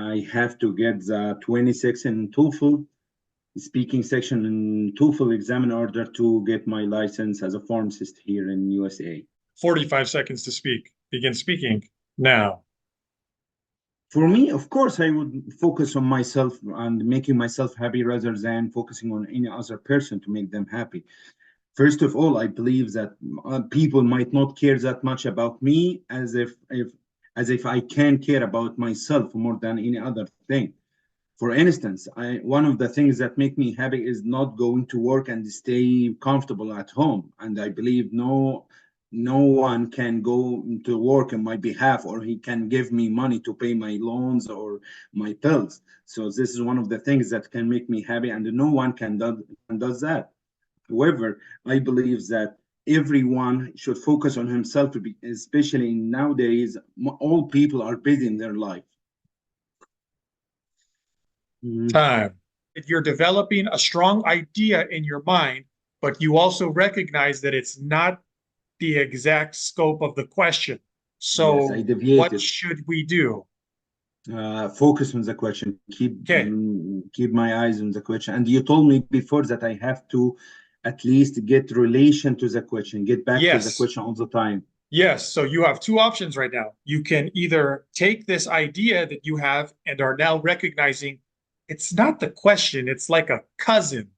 I have to get the 26 in TOEFL speaking section in TOEFL exam in order to get my license as a pharmacist here in USA. 45 seconds to speak. Begin speaking now. For me, of course, I would focus on myself and making myself happy rather than focusing on any other person to make them happy. First of all, I believe that people might not care that much about me as if I can care about myself more than any other thing. For instance, one of the things that make me happy is not going to work and stay comfortable at home. And I believe no one can go to work on my behalf, or he can give me money to pay my loans or my bills. So this is one of the things that can make me happy, and no one can does that. However, I believe that everyone should focus on himself, especially nowadays. All people are busy in their life. Time. If you're developing a strong idea in your mind, but you also recognize that it's not the exact scope of the question. So Yes, I deviated. What should we do? Focus on the question. Keep my eyes on the question. And you told me before that I have to at least get relation to the question, get back to the question all the time. Yes, so you have two options right now. You can either take this idea that you have and are now recognizing it's not the question, it's like a cousin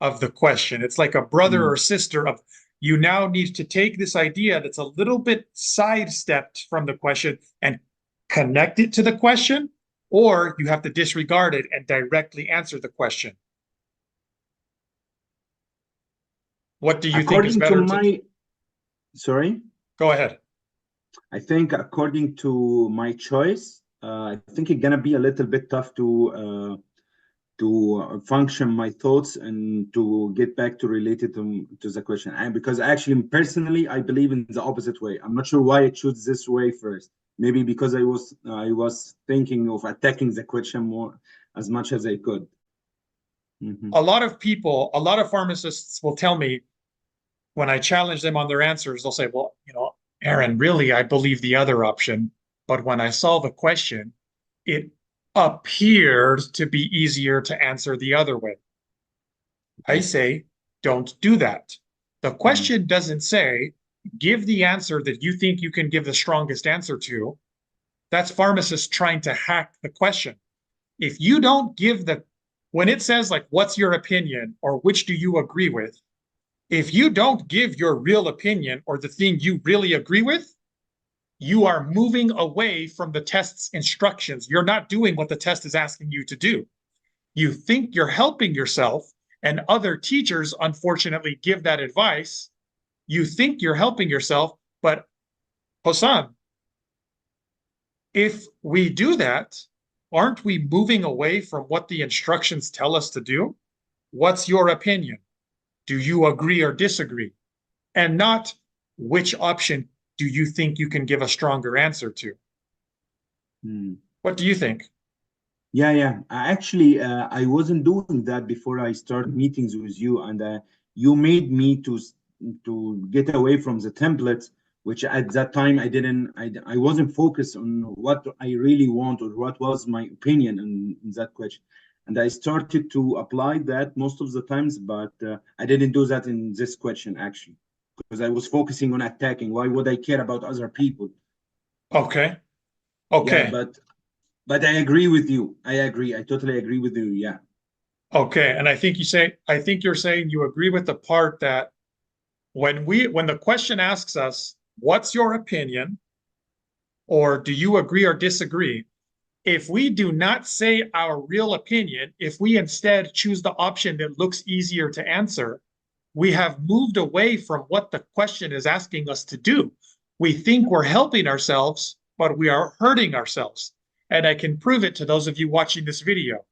of the question. It's like a brother or sister of, you now need to take this idea that's a little bit sidestepped from the question and connect it to the question, or you have to disregard it and directly answer the question. What do you think is better? Sorry? Go ahead. I think according to my choice, I think it's gonna be a little bit tough to function my thoughts and to get back to related to the question. And because actually, personally, I believe in the opposite way. I'm not sure why I chose this way first. Maybe because I was thinking of attacking the question more as much as I could. A lot of people, a lot of pharmacists will tell me when I challenge them on their answers, they'll say, well, Aaron, really, I believe the other option. But when I solve a question, it appeared to be easier to answer the other way. I say, don't do that. The question doesn't say, give the answer that you think you can give the strongest answer to. That's pharmacists trying to hack the question. If you don't give when it says like, what's your opinion or which do you agree with? If you don't give your real opinion or the thing you really agree with, you are moving away from the test's instructions. You're not doing what the test is asking you to do. You think you're helping yourself, and other teachers, unfortunately, give that advice. You think you're helping yourself, but Hossam, if we do that, aren't we moving away from what the instructions tell us to do? What's your opinion? Do you agree or disagree? And not which option do you think you can give a stronger answer to? What do you think? Yeah. Actually, I wasn't doing that before I started meetings with you, and you made me to get away from the templates, which at that time I wasn't focused on what I really want or what was my opinion in that question. And I started to apply that most of the times, but I didn't do that in this question, actually, because I was focusing on attacking. Why would I care about other people? Okay. Yeah, but I agree with you. I agree. I totally agree with you. Yeah. Okay. And I think you're saying you agree with the part that when the question asks us, what's your opinion? Or do you agree or disagree? If we do not say our real opinion, if we instead choose the option that looks easier to answer, we have moved away from what the question is asking us to do. We think we're helping ourselves, but we are hurting ourselves. And I can prove it to those of you watching this video.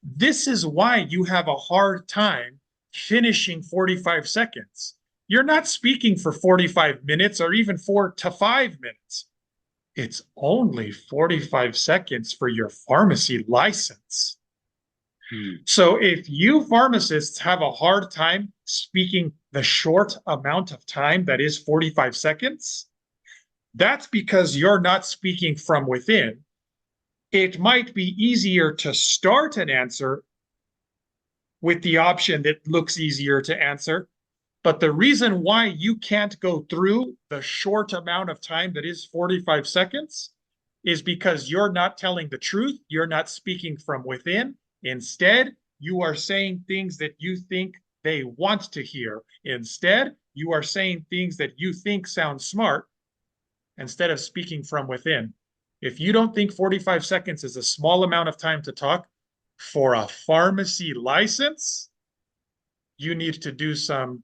This is why you have a hard time finishing 45 seconds. You're not speaking for 45 minutes or even 4 to 5 minutes. It's only 45 seconds for your pharmacy license. So if you pharmacists have a hard time speaking the short amount of time that is 45 seconds, that's because you're not speaking from within. It might be easier to start an answer with the option that looks easier to answer. But the reason why you can't go through the short amount of time that is 45 seconds is because you're not telling the truth. You're not speaking from within. Instead, you are saying things that you think they want to hear. Instead, you are saying things that you think sound smart instead of speaking from within. If you don't think 45 seconds is a small amount of time to talk for a pharmacy license, you need to do some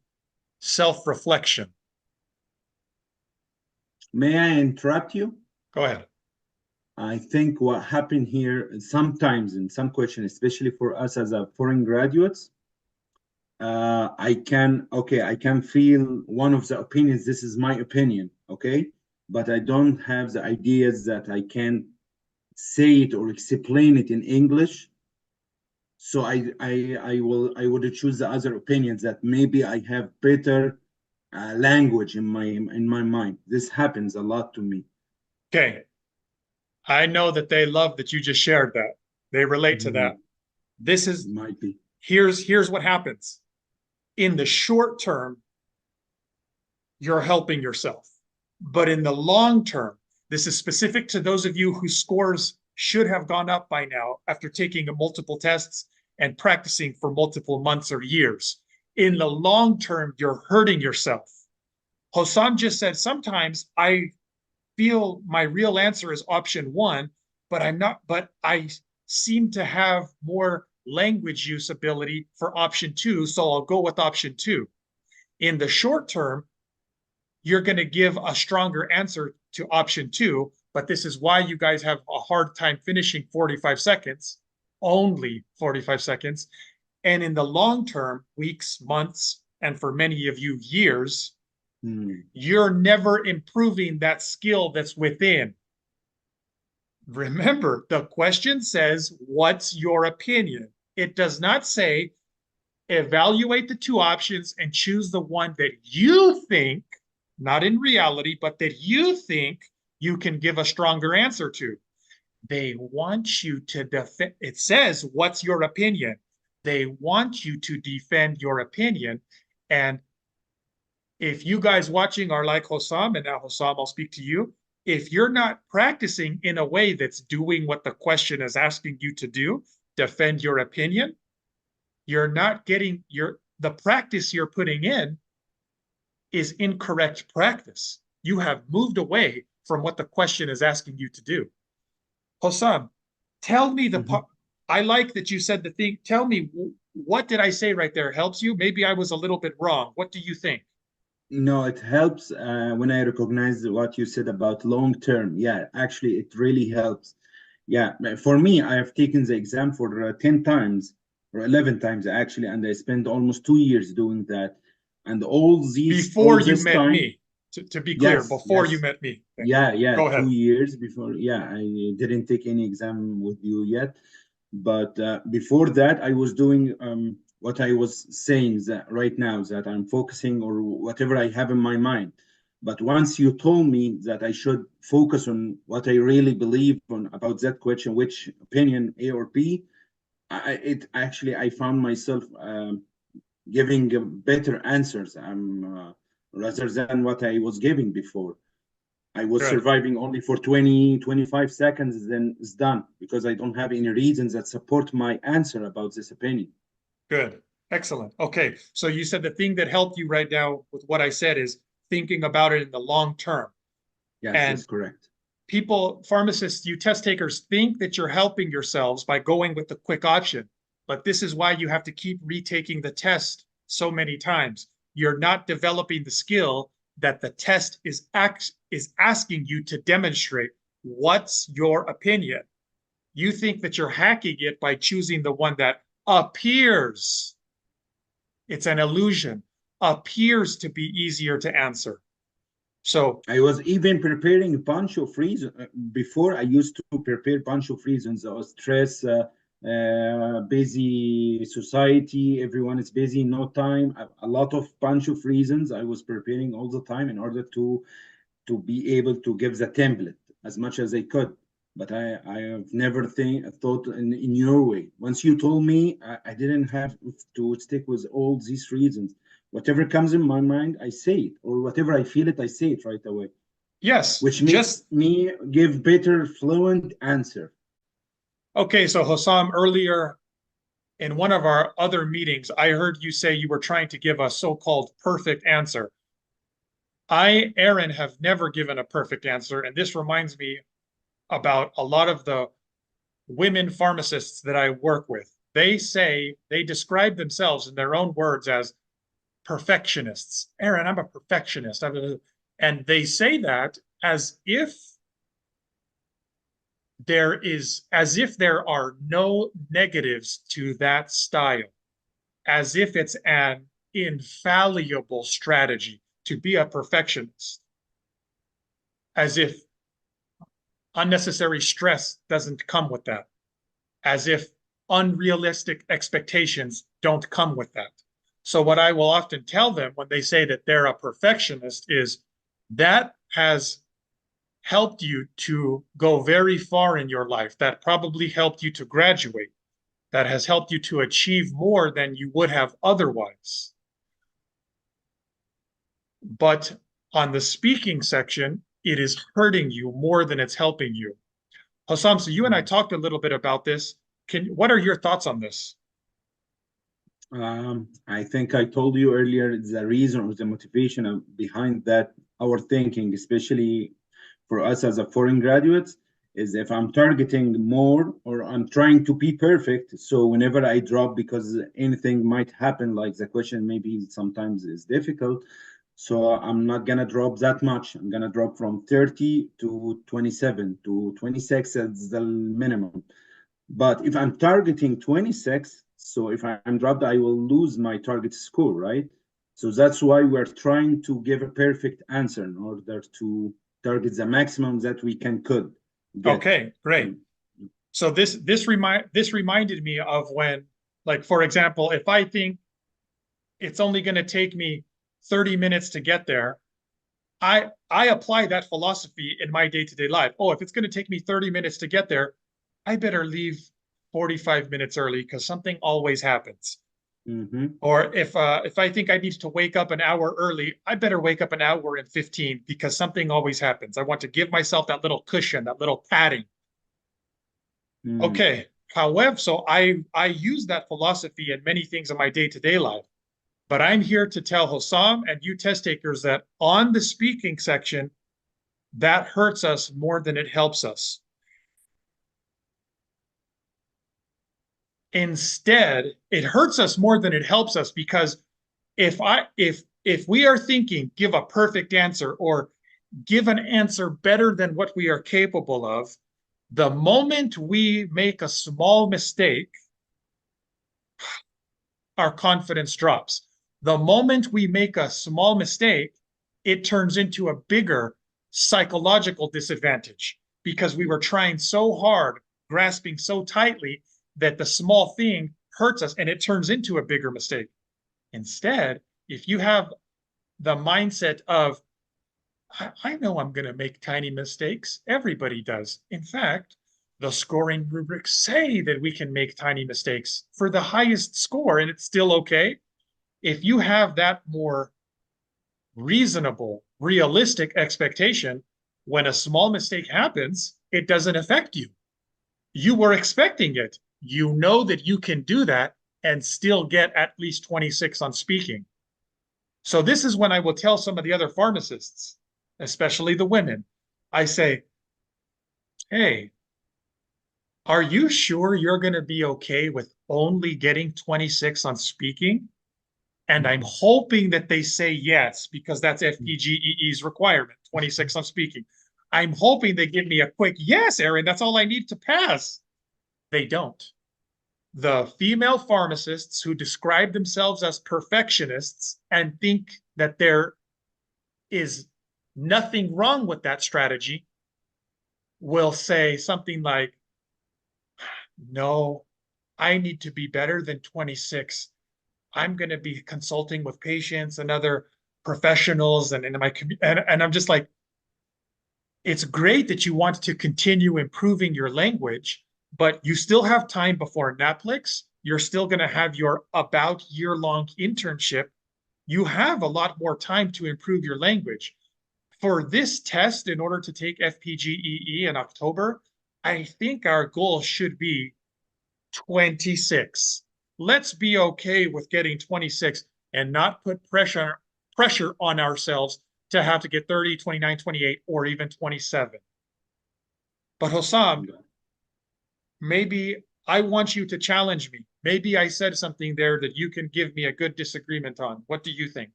self-reflection. May I interrupt you? Go ahead. I think what happened here sometimes in some questions, especially for us as a foreign graduates, I can feel one of the opinions. This is my opinion, okay, but I don't have the ideas that I can say it or explain it in English. So I would choose the other opinions that maybe I have better language in my mind. This happens a lot to me. Okay. I know that they love that you just shared that. They relate to that. This is Might be. Here's what happens. In the short term, you're helping yourself. But in the long term, this is specific to those of you whose scores should have gone up by now after taking multiple tests and practicing for multiple months or years. In the long term, you're hurting yourself. Hossam just said, sometimes I feel my real answer is option one, but I seem to have more language use ability for option two, so I'll go with option two. In the short term, you're going to give a stronger answer to option two, but this is why you guys have a hard time finishing 45 seconds, only 45 seconds. And in the long term, weeks, months, and for many of you, years, you're never improving that skill that's within. Remember, the question says, what's your opinion? It does not say, evaluate the two options and choose the one that you think, not in reality, but that you think you can give a stronger answer to. They want you to defend. It says, what's your opinion? They want you to defend your opinion. And if you guys watching are like Hossam, and now Hossam, I'll speak to you. If you're not practicing in a way that's doing what the question is asking you to do, defend your opinion, you're not getting the practice you're putting in is incorrect practice. You have moved away from what the question is asking you to do. Hossam, tell me I like that you said the thing. Tell me, what did I say right there? Helps you? Maybe I was a little bit wrong. What do you think? No, it helps when I recognize what you said about long term. Yeah, actually, it really helps. Yeah, for me, I have taken the exam for 10 times or 11 times actually, and I spent almost 2 years doing that. And all Before you this met time, me, to be clear, yes, before you yes, met me. Okay. yeah, Go ahead. 2 years before. Yeah, I didn't take any exam with you yet, but before that, I was doing what I was saying that right now, that I'm focusing or whatever I have in my mind. But once you told me that I should focus on what I really believe on about that question, which opinion, A or B, I found myself giving better answers rather than what I was giving before. I was Good. surviving only for 20, 25 seconds, then it's done because I don't have any reasons that support my answer about this opinion. Good. Excellent. Okay. So you said the thing that helped you right now with what I said is thinking about it in the long term. Yes, And that's correct. people, pharmacists, you test takers think that you're helping yourselves by going with the quick option. But this is why you have to keep retaking the test so many times. You're not developing the skill that the test is asking you to demonstrate. What's your opinion? You think that you're hacking it by choosing the one that appears, it's an illusion, appears to be easier to answer. So I was even preparing a bunch of reasons before. I used to prepare a bunch of reasons. Stress, busy society, everyone is busy, no time. A lot of bunch of reasons I was preparing all the time in order to be able to give the template as much as I could. but I have never thought in your way. Once you told me, I didn't have to stick with all these reasons. Whatever comes in my mind, I say it, or whatever I feel it, I say it right away, Yes, which makes just me give better, fluent answer. okay. So Hossam, earlier in one of our other meetings, I heard you say you were trying to give a so-called perfect answer. I, Aaron, have never given a perfect answer, and this reminds me about a lot of the women pharmacists that I work with. They describe themselves in their own words as perfectionists. Aaron, I'm a perfectionist. And they say that as if there are no negatives to that style, as if it's an infallible strategy to be a perfectionist, as if unnecessary stress doesn't come with that, as if unrealistic expectations don't come with that. So, what I will often tell them when they say that they're a perfectionist is that has helped you to go very far in your life. That probably helped you to graduate. That has helped you to achieve more than you would have otherwise. But on the speaking section, it is hurting you more than it's helping you. Hossam, so you and I talked a little bit about this. What are your thoughts on this? I think I told you earlier the reason or the motivation behind that, our thinking, especially for us as a foreign graduates, is if I'm targeting more or I'm trying to be perfect. So whenever I drop, because anything might happen, like the question maybe sometimes is difficult. So I'm not gonna drop that much. I'm gonna drop from 30 to 27 to 26 as the minimum. But if I'm targeting 26, so if I'm dropped, I will lose my target score, right? So that's why we're trying to give a perfect answer in order to target the maximum that we could get. Okay, great. So this reminded me of when, like, for example, if I think it's only going to take me 30 minutes to get there, I apply that philosophy in my day-to-day life. Oh, if it's going to take me 30 minutes to get there, I better leave 45 minutes early because something always happens. Mm-hmm. Or if I think I need to wake up an hour early, I better wake up an hour and 15 because something always happens. I want to give myself that little cushion, that little padding. Mm. Okay. However, so I use that philosophy in many things in my day-to-day life. But I'm here to tell Hossam and you test takers that on the speaking section, that hurts us more than it helps us. Instead, it hurts us more than it helps us because if we are thinking give a perfect answer or give an answer better than what we are capable of, the moment we make a small mistake, our confidence drops. The moment we make a small mistake, it turns into a bigger psychological disadvantage because we were trying so hard, grasping so tightly that the small thing hurts us and it turns into a bigger mistake. Instead, if you have the mindset of, I know I'm going to make tiny mistakes, everybody does. In fact, the scoring rubrics say that we can make tiny mistakes for the highest score and it's still okay. If you have that more reasonable, realistic expectation, when a small mistake happens, it doesn't affect you. You were expecting it. You know that you can do that and still get at least 26 on speaking. So this is when I will tell some of the other pharmacists, especially the women, I say, hey, are you sure you're going to be okay with only getting 26 on speaking? And I'm hoping that they say yes, because that's FPGEE's requirement, 26 on speaking. I'm hoping they give me a quick yes, Aaron, that's all I need to pass. They don't. The female pharmacists who describe themselves as perfectionists and think that there is nothing wrong with that strategy will say something like, no, I need to be better than 26. I'm going to be consulting with patients and other professionals and in my and I'm just like, it's great that you want to continue improving your language, but you still have time before Netflix. You're still going to have your about year-long internship. You have a lot more time to improve your language. For this test, in order to take FPGEE in October, I think our goal should be 26. Let's be okay with getting 26 and not put pressure on ourselves to have to get 30, 29, 28, or even 27. But Hossam, maybe I want you to challenge me. Maybe I said something there that you can give me a good disagreement on. What do you think?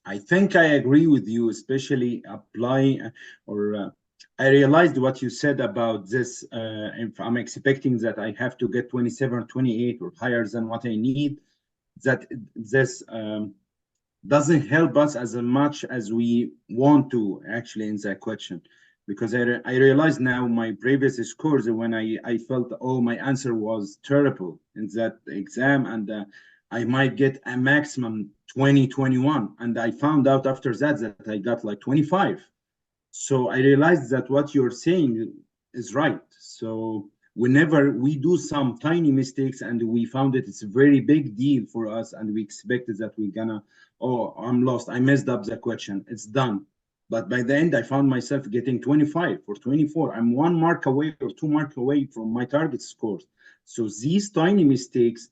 I think I agree with you, especially applying or I realized what you said about this. If I'm expecting that I have to get 27, 28 or higher than what I need, that this doesn't help us as much as we want to actually in that question. Because I realize now my previous scores when I felt, oh, my answer was terrible in that exam and I might get a maximum 20, 21. And I found out after that I got like 25. So I realized that what you're saying is right. So whenever we do some tiny mistakes and we found it's a very big deal for us and we expected that we're gonna, oh, I'm lost, I messed up the question, it's done. But by the end, I found myself getting 25 or 24. I'm 1 mark away or 2 marks away from my target scores. So these tiny mistakes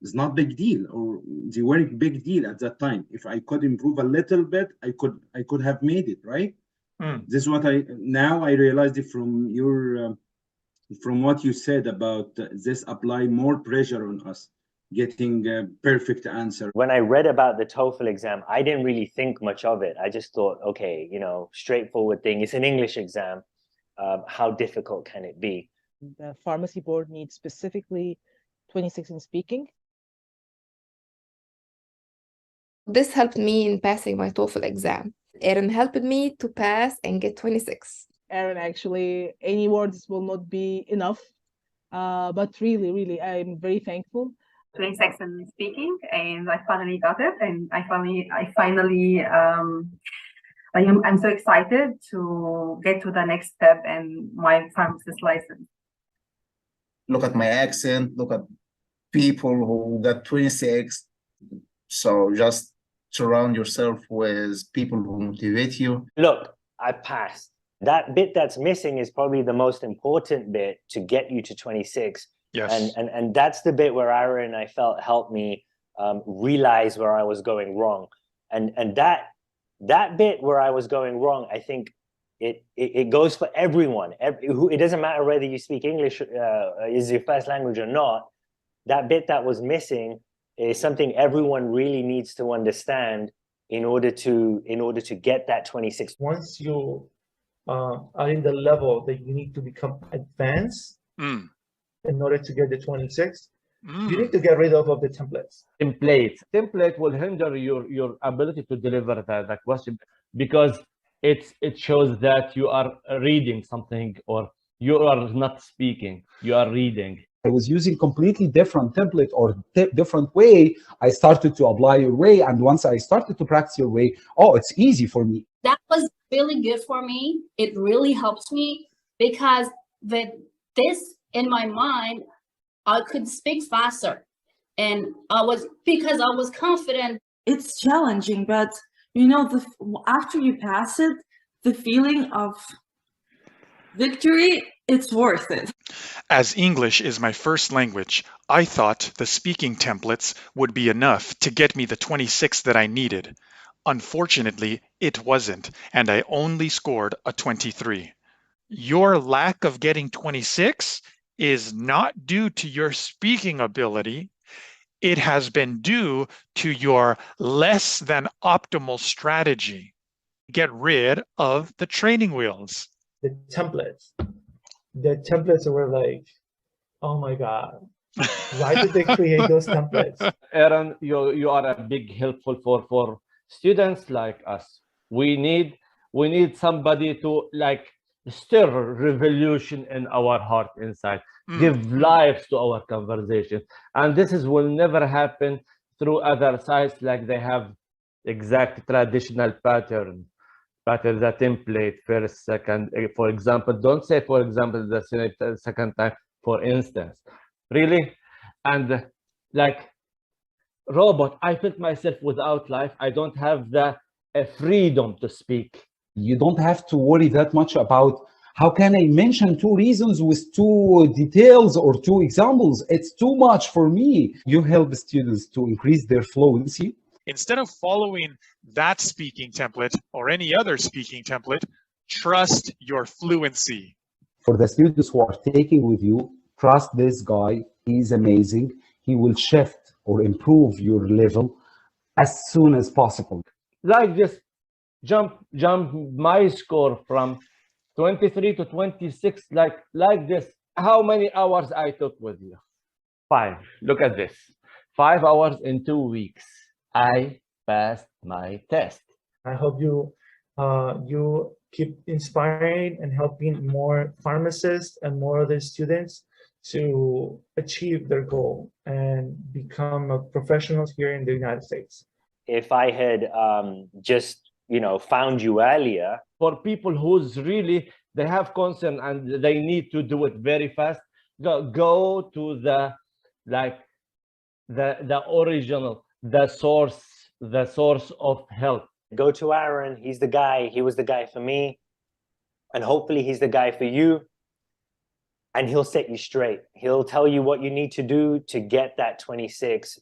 is not big deal, or they weren't big deal at that time. If I could improve a little bit, I could have made it, right? This is what I realized it from your from what you said about this apply more pressure on us getting a perfect answer. When I read about the TOEFL exam, I didn't really think much of it. I just thought, okay, you know, straightforward thing. It's an English exam. How difficult can it be? The pharmacy board needs specifically 26 in speaking. This helped me in passing my TOEFL exam. Aaron helped me to pass and get 26. Aaron, actually, any words will not be enough. But really, I'm very thankful. 26 in speaking, and I finally got it. And I'm so excited to get to the next step in my pharmacist license. Look at my accent, look at people who got 26. So just surround yourself with people who motivate you. Look, I passed. That bit that's missing is probably the most important bit to get you to 26. Yes. And that's the bit where Aaron, I felt, helped me realize where I was going wrong. And that bit where I was going wrong, I think it goes for everyone. It doesn't matter whether you speak English is your first language or not. That bit that was missing is something everyone really needs to understand in order to get that 26. Once you are in the level that you need to become advanced in order to get the 26, you need to get rid of the templates. Template will hinder your ability to deliver the question, because it shows that you are reading something or you are not speaking, you are reading. I was using completely different template or different way. I started to apply your way, and once I started to practice your way, oh, it's easy for me. That was really good for me. It really helps me because with this in my mind, I could speak faster, and because I was confident. It's challenging, but you know, after you pass it, the feeling of victory, it's worth it. As English is my first language, I thought the speaking templates would be enough to get me the 26 that I needed. Unfortunately, it wasn't, and I only scored a 23. Your lack of getting 26 is not due to your speaking ability. It has been due to your less than optimal strategy. Get rid of the training wheels. The templates were like, oh my God, why did they create those templates? Aaron, you are a big helpful for students like us. We need somebody to like stir revolution in our heart inside, give life to our conversation. And this will never happen through other sites like they have exact traditional pattern better the template first, second. For example, don't say, for example, the second time, for instance. Really? And like robot, I felt myself without life. I don't have the freedom to speak. You don't have to worry that much about how can I mention 2 reasons with 2 details or 2 examples. It's too much for me. You help students to increase their fluency. Instead of following that speaking template or any other speaking template, trust your fluency. For the students who are taking with you, trust this guy. He's amazing. He will shift or improve your level as soon as possible. Like just jump my score from 23 to 26, like this. How many hours I took with you? 5. Look at this. 5 hours in 2 weeks. I passed my test. I hope you keep inspiring and helping more pharmacists and more other students to achieve their goal and become a professional here in the United States. If I had just, found you earlier. For people who's really, they have concern and they need to do it very fast, go to the original, the source of help. Go to Aaron. He's the guy. He was the guy for me. And hopefully he's the guy for you. And he'll set you straight. He'll tell you what you need to do to get that 26.